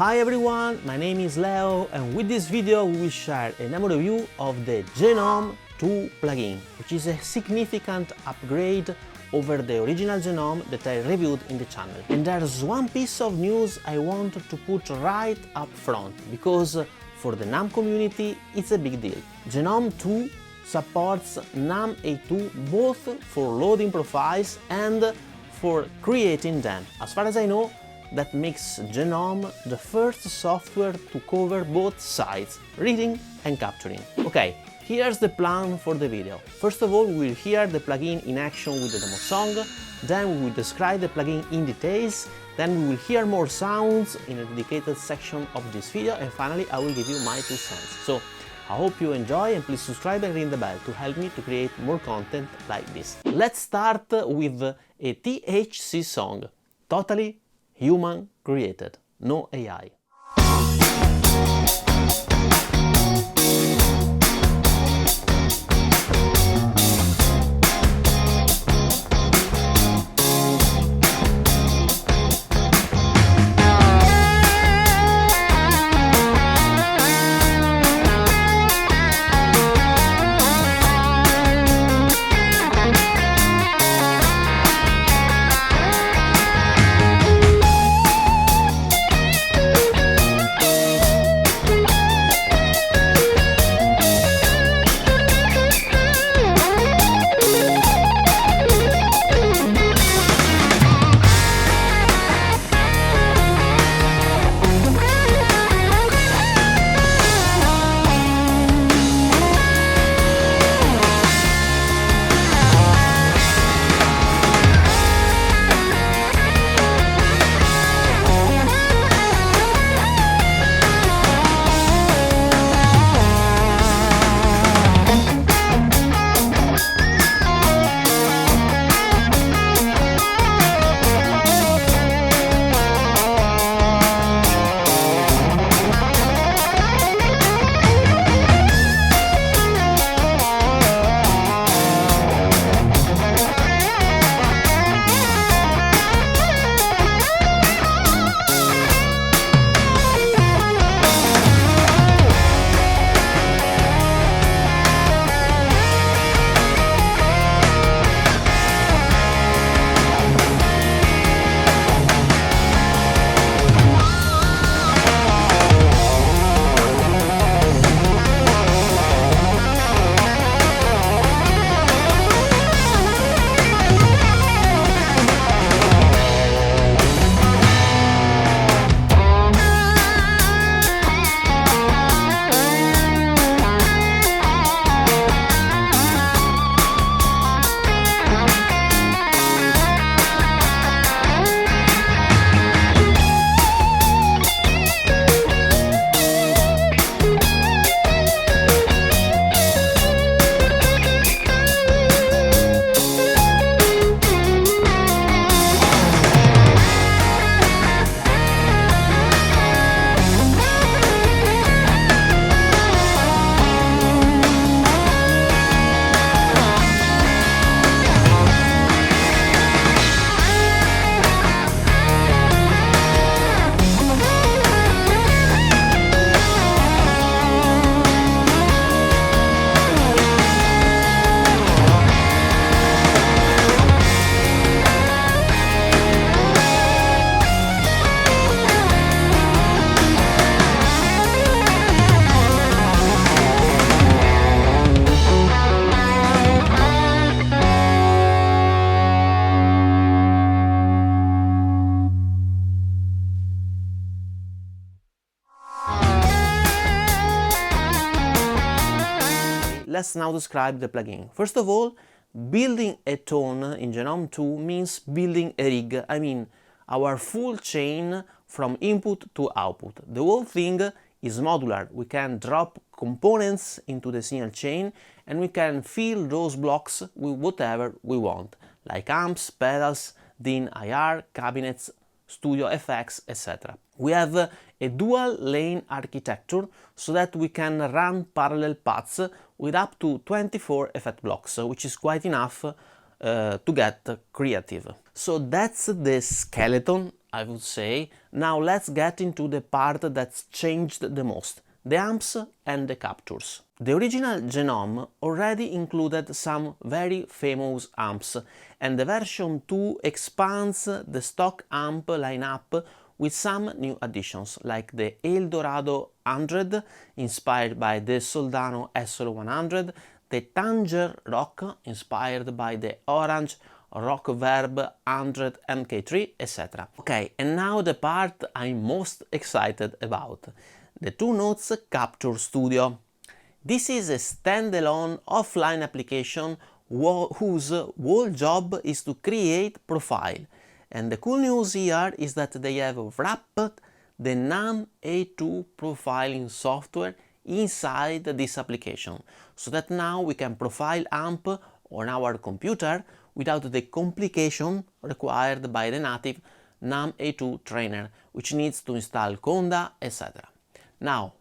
Hi everyone, my name is Leo and with this video we will share a demo review of the Genome 2 plugin, which is a significant upgrade over the original Genome that I reviewed in the channel. And there's one piece of news I wanted to put right up front, because for the NAM community it's a big deal. Genome 2 supports NAM A2 both for loading profiles and for creating them. As far as I know, that makes Genome the first software to cover both sides, reading and capturing. Okay, here's the plan for the video. First of all, we will hear the plugin in action with the demo song, then we will describe the plugin in details, then we will hear more sounds in a dedicated section of this video, and finally I will give you my 2 cents. So I hope you enjoy, and please subscribe and ring the bell to help me to create more content like this. Let's start with a THC song, totally human created, no AI. Let's now describe the plugin. First of all, building a tone in Genome 2 means building a rig, I mean our full chain from input to output. The whole thing is modular. We can drop components into the signal chain and we can fill those blocks with whatever we want, like amps, pedals, DIN, IR, cabinets, studio effects, etc. We have a dual lane architecture so that we can run parallel paths with up to 24 effect blocks, which is quite enough to get creative. So that's the skeleton I would say. Now let's get into the part that's changed the most, the amps and the captures. The original Genome already included some very famous amps, and the version 2 expands the stock amp lineup with some new additions, like the El Dorado 100, inspired by the Soldano SL100, the Tanger Rock, inspired by the Orange Rock Verb 100 MK3, etc. Okay, and now the part I'm most excited about, the 2Notes Capture Studio. This is a standalone offline application whose whole job is to create profile. And the cool news here is that they have wrapped the NAM A2 profiling software inside this application, so that now we can profile AMP on our computer without the complication required by the native NAM A2 trainer, which needs to install Conda, etc. Now,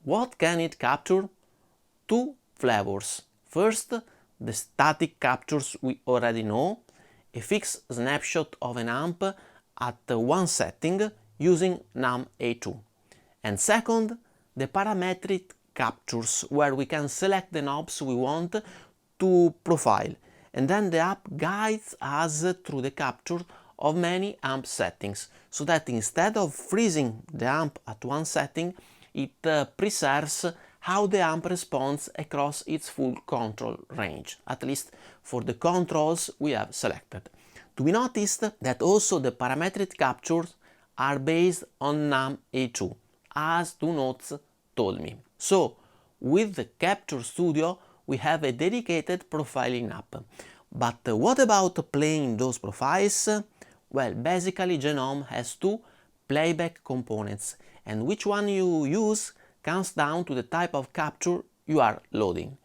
what can it capture? Two flavors. First, the static captures we already know, a fixed snapshot of an amp at one setting using NAM A2. And second, the parametric captures, where we can select the knobs we want to profile, and then the app guides us through the capture of many amp settings, so that instead of freezing the amp at one setting, it preserves how the amp responds across its full control range, at least for the controls we have selected. To be noticed that also the parametric captures are based on NAM A2, as 2Notes told me. So, with the Capture Studio, we have a dedicated profiling app. But what about playing those profiles? Well, basically Genome has two playback components, and which one you use comes down to the type of capture you are loading.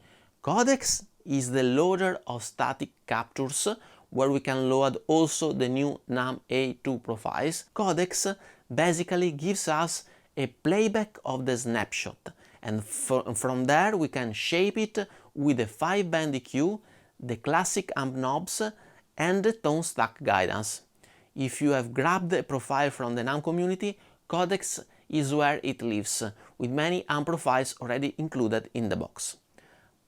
Codex is the loader of static captures, where we can load also the new NAM A2 profiles. Codex basically gives us a playback of the snapshot, and from there we can shape it with a 5-band EQ, the classic amp knobs, and the tone stack guidance. If you have grabbed a profile from the NAM community, Codex is where it lives, with many amp profiles already included in the box.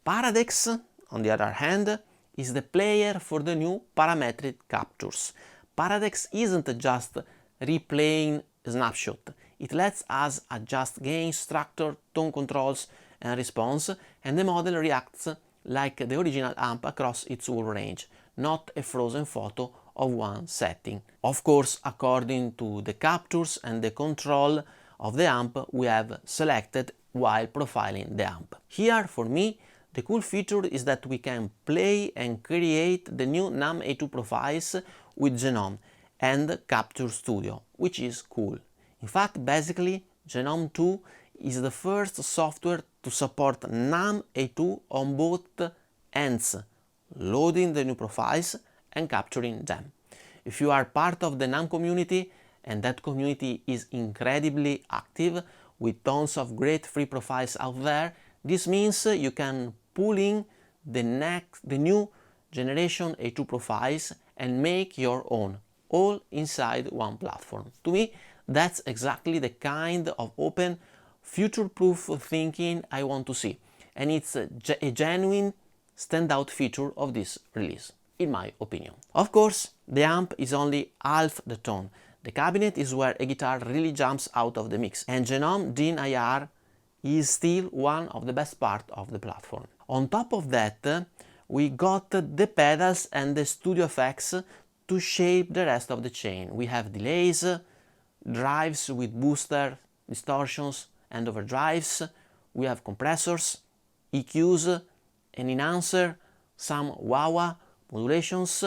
Paradex, on the other hand, is the player for the new parametric captures. Paradex isn't just replaying a snapshot, it lets us adjust gain, structure, tone controls and response, and the model reacts like the original amp across its whole range, not a frozen photo of one setting. Of course, according to the captures and the control of the amp we have selected while profiling the amp. Here, for me, the cool feature is that we can play and create the new NAM A2 profiles with Genome and Capture Studio, which is cool. In fact, basically, Genome 2 is the first software to support NAM A2 on both ends, loading the new profiles and capturing them. If you are part of the NAM community, and that community is incredibly active with tons of great free profiles out there, this means you can pull in the new generation A2 profiles and make your own, all inside one platform. To me, that's exactly the kind of open, future-proof thinking I want to see, and it's a genuine standout feature of this release, in my opinion. Of course, the amp is only half the tone. The cabinet is where a guitar really jumps out of the mix, and Genome DIN IR is still one of the best parts of the platform. On top of that, we got the pedals and the studio effects to shape the rest of the chain. We have delays, drives with booster, distortions and overdrives, we have compressors, EQs, an enhancer, some wah-wah, modulations,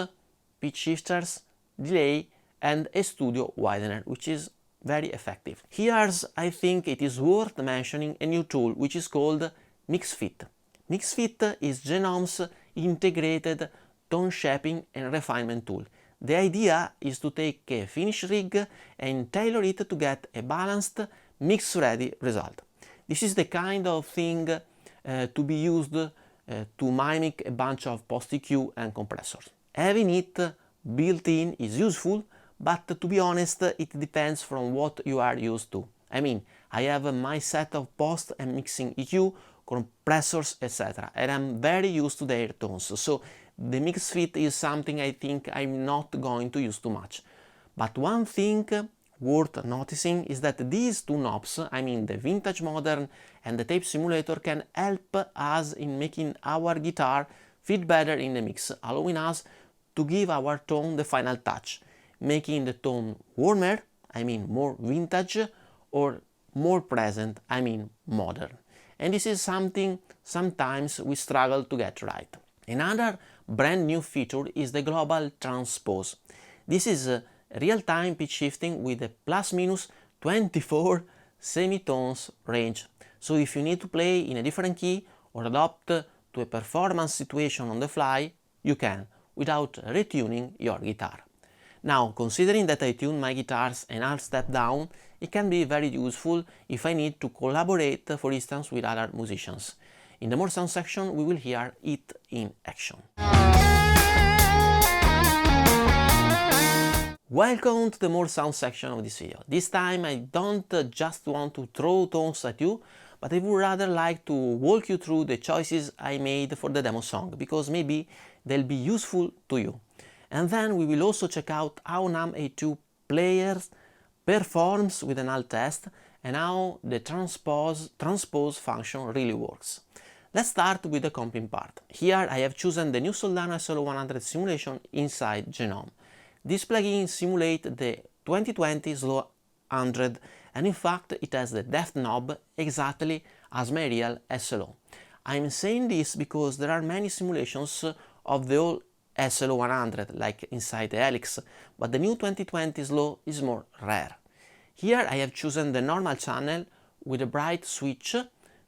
pitch shifters, delay, and a studio widener, which is very effective. Here's, I think it is worth mentioning a new tool which is called MixFit. MixFit is Genome's integrated tone shaping and refinement tool. The idea is to take a finished rig and tailor it to get a balanced, mix-ready result. This is the kind of thing to be used to mimic a bunch of post EQ and compressors. Having it built in is useful, but to be honest, it depends from what you are used to. I mean, I have my set of post and mixing EQ, compressors, etc. and I'm very used to their tones, so the mix fit is something I think I'm not going to use too much. But one thing worth noticing is that these two knobs, I mean the Vintage Modern and the Tape Simulator, can help us in making our guitar fit better in the mix, allowing us to give our tone the final touch, making the tone warmer, I mean more vintage, or more present, I mean modern. And this is something sometimes we struggle to get right. Another brand new feature is the global transpose. This is real-time pitch shifting with a plus-minus 24 semitones range. So if you need to play in a different key or adapt to a performance situation on the fly, you can, without retuning your guitar. Now, considering that I tune my guitars an half step down, it can be very useful if I need to collaborate, for instance, with other musicians. In the More Sound section, we will hear it in action. Welcome to the More Sound section of this video. This time I don't just want to throw tones at you, but I would rather like to walk you through the choices I made for the demo song, because maybe they'll be useful to you. And then we will also check out how NAMM A2 players performs with an alt test and how the transpose function really works. Let's start with the comping part. Here I have chosen the new Soldano SL100 simulation inside Genome. This plugin simulates the 2020 Slow 100, and in fact it has the depth knob exactly as my real SLO. I'm saying this because there are many simulations of the old SL100 like inside the Helix, but the new 2020 Slow is more rare. Here I have chosen the normal channel with the bright switch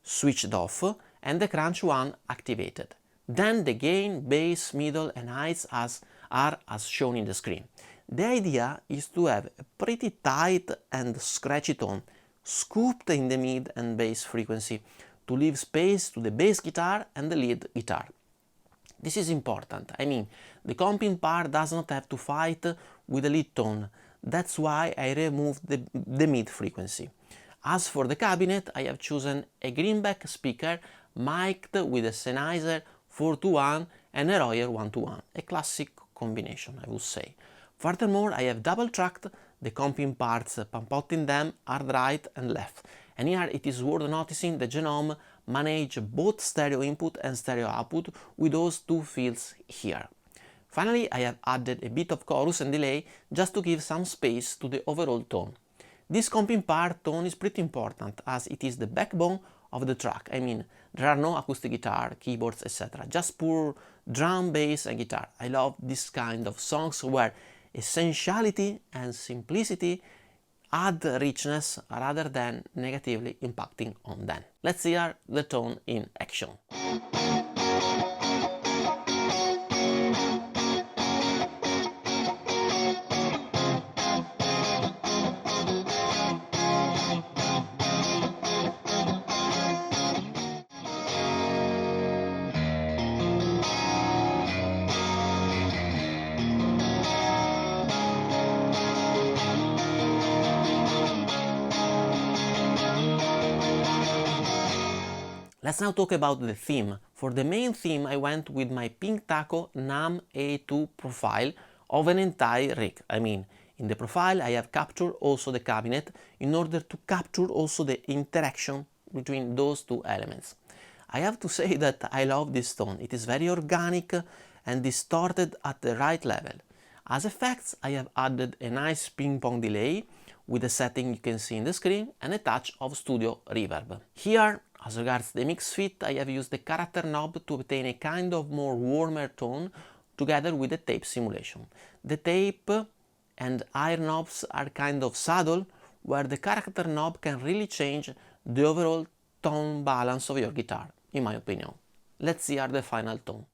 switched off and the crunch one activated. Then the gain, bass, middle and highs are as shown in the screen. The idea is to have a pretty tight and scratchy tone, scooped in the mid and bass frequency, to leave space to the bass guitar and the lead guitar. This is important. I mean, the comping part does not have to fight with the lead tone. That's why I removed the mid frequency. As for the cabinet, I have chosen a greenback speaker mic'd with a Sennheiser 421 and a Royer 121, a classic combination, I would say. Furthermore, I have double-tracked the comping parts, puppeting them hard right and left. And here it is worth noticing that Genome manage both stereo input and stereo output with those two fields here. Finally, I have added a bit of chorus and delay just to give some space to the overall tone. This comping part tone is pretty important as it is the backbone of the track. I mean, there are no acoustic guitar, keyboards, etc. Just pure drum, bass and guitar. I love this kind of songs where essentiality and simplicity add richness rather than negatively impacting on them. Let's hear the tone in action. Let's now talk about the theme. For the main theme I went with my Pink Taco NAMM A2 profile of an entire rig. I mean, in the profile I have captured also the cabinet in order to capture also the interaction between those two elements. I have to say that I love this tone. It is very organic and distorted at the right level. As effects I have added a nice ping pong delay with the setting you can see in the screen and a touch of studio reverb. Here, as regards the mix fit, I have used the character knob to obtain a kind of more warmer tone together with the tape simulation. The tape and air knobs are kind of subtle, where the character knob can really change the overall tone balance of your guitar, in my opinion. Let's hear the final tone.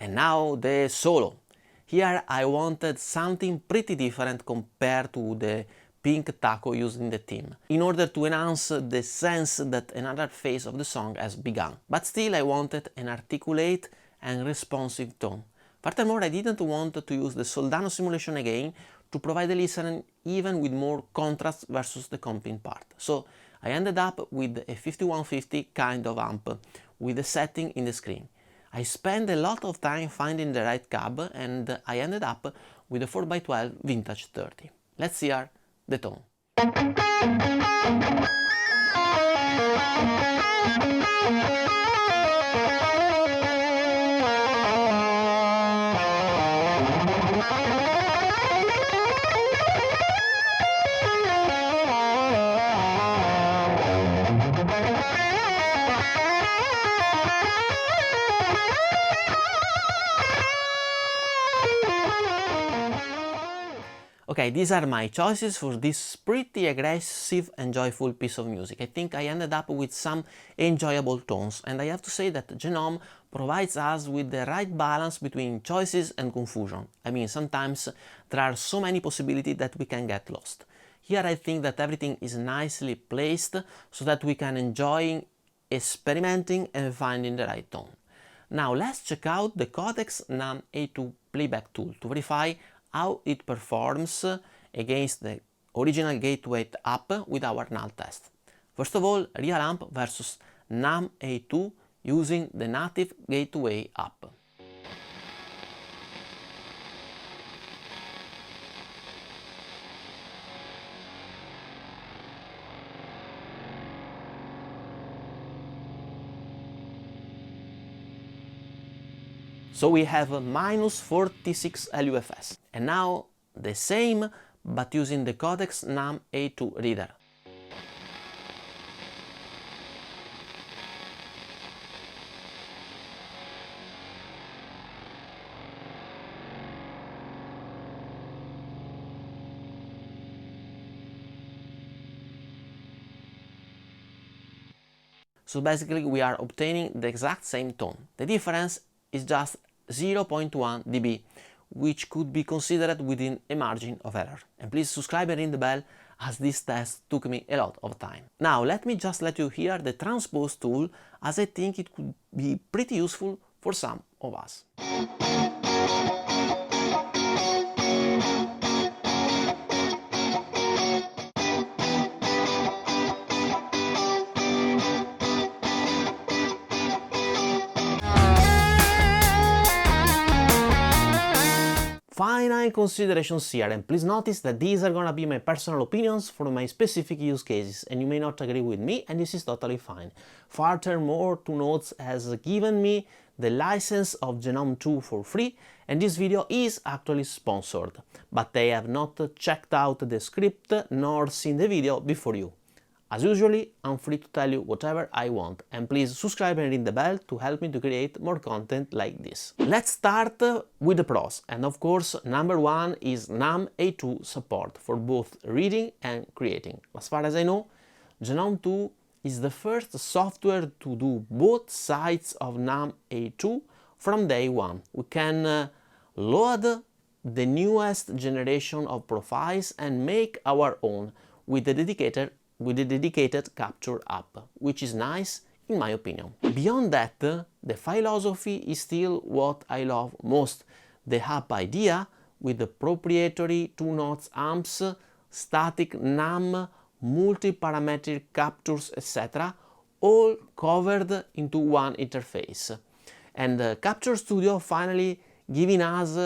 And now the solo. Here I wanted something pretty different compared to the pink taco used in the theme, in order to enhance the sense that another phase of the song has begun. But still I wanted an articulate and responsive tone. Furthermore, I didn't want to use the Soldano simulation again to provide the listener even with more contrast versus the comping part. So I ended up with a 5150 kind of amp with a setting in the screen. I spent a lot of time finding the right cab and I ended up with a 4x12 vintage 30. Let's hear the tone. Okay, these are my choices for this pretty aggressive and joyful piece of music. I think I ended up with some enjoyable tones, and I have to say that Genome provides us with the right balance between choices and confusion. I mean, sometimes there are so many possibilities that we can get lost. Here I think that everything is nicely placed so that we can enjoy experimenting and finding the right tone. Now let's check out the Codex NAM A2 playback tool to verify how it performs against the original gateway app with our null test. First of all, real amp versus NAM A2 using the native gateway app. So we have a minus 46 LUFS. And now the same, but using the Codex NAM A2 reader. So basically we are obtaining the exact same tone. The difference is just 0.1 dB, which could be considered within a margin of error. And please subscribe and ring the bell, as this test took me a lot of time. Now let me just let you hear the transpose tool, as I think it could be pretty useful for some of us. Final considerations here, and please notice that these are gonna be my personal opinions for my specific use cases, and you may not agree with me, and this is totally fine. Furthermore, 2Notes has given me the license of Genome 2 for free, and this video is actually sponsored, but they have not checked out the script nor seen the video before you. As usually, I'm free to tell you whatever I want, and please subscribe and ring the bell to help me to create more content like this. Let's start with the pros, and of course number one is NAM A2 support for both reading and creating. As far as I know, Genome 2 is the first software to do both sides of NAM A2 from day one. We can load the newest generation of profiles and make our own with the dedicated capture app, which is nice in my opinion. Beyond that, the philosophy is still what I love most. The app idea with the proprietary 2Notes amps, static NAM, multi-parametric captures, etc., all covered into one interface. And Capture Studio finally giving us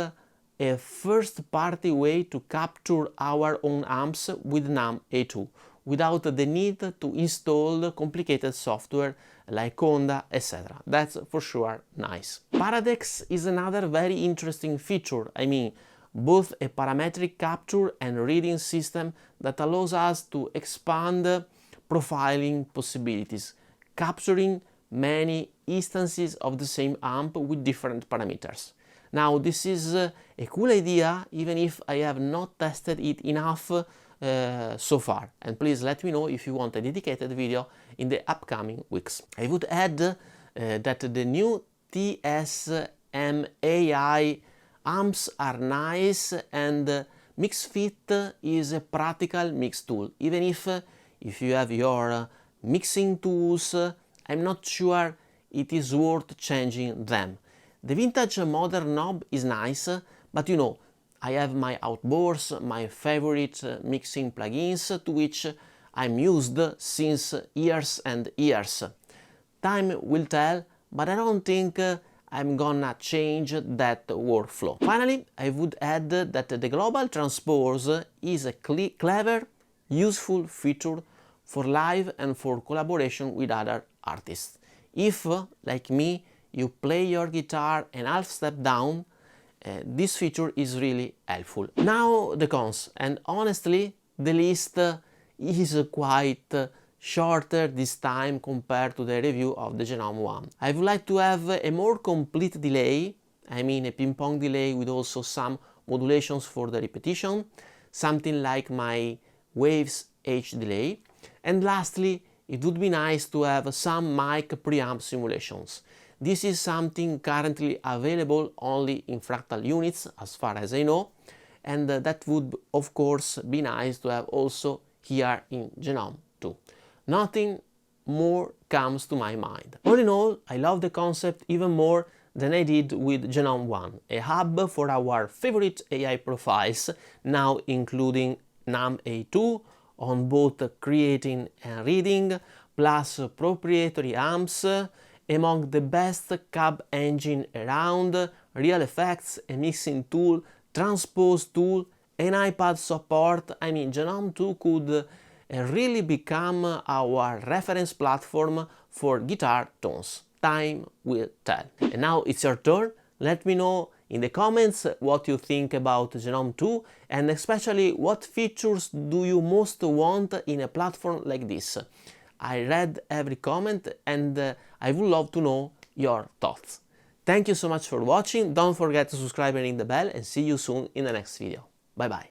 a first-party way to capture our own amps with NAM A2, without the need to install complicated software like Honda, etc. That's for sure nice. Paradex is another very interesting feature. I mean, both a parametric capture and reading system that allows us to expand profiling possibilities, capturing many instances of the same amp with different parameters. Now, this is a cool idea, even if I have not tested it enough so far, and please let me know if you want a dedicated video in the upcoming weeks. I would add that the new TS and AI amps are nice, and MixFit is a practical mix tool. Even if you have your mixing tools, I'm not sure it is worth changing them. The vintage modern knob is nice, but you know, I have my outboards, my favorite mixing plugins to which I'm used since years and years. Time will tell, but I don't think I'm gonna change that workflow. Finally, I would add that the global transpose is a clever, useful feature for live and for collaboration with other artists. If, like me, you play your guitar and half step down, this feature is really helpful. Now the cons, and honestly the list is quite shorter this time compared to the review of the Genome 1. I would like to have a more complete delay, I mean a ping-pong delay with also some modulations for the repetition, something like my Waves H delay. And lastly, it would be nice to have some mic preamp simulations. This is something currently available only in fractal units as far as I know, and that would of course be nice to have also here in Genome 2. Nothing more comes to my mind. All in all, I love the concept even more than I did with Genome 1, a hub for our favorite AI profiles, now including NumA2 on both creating and reading, plus proprietary amps, among the best cab engine around, real effects, a mixing tool, transpose tool, and iPad support. I mean, Genome 2 could really become our reference platform for guitar tones. Time will tell. And now it's your turn. Let me know in the comments what you think about Genome 2, and especially what features do you most want in a platform like this. I read every comment, and I would love to know your thoughts. Thank you so much for watching. Don't forget to subscribe and ring the bell, and see you soon in the next video. Bye bye.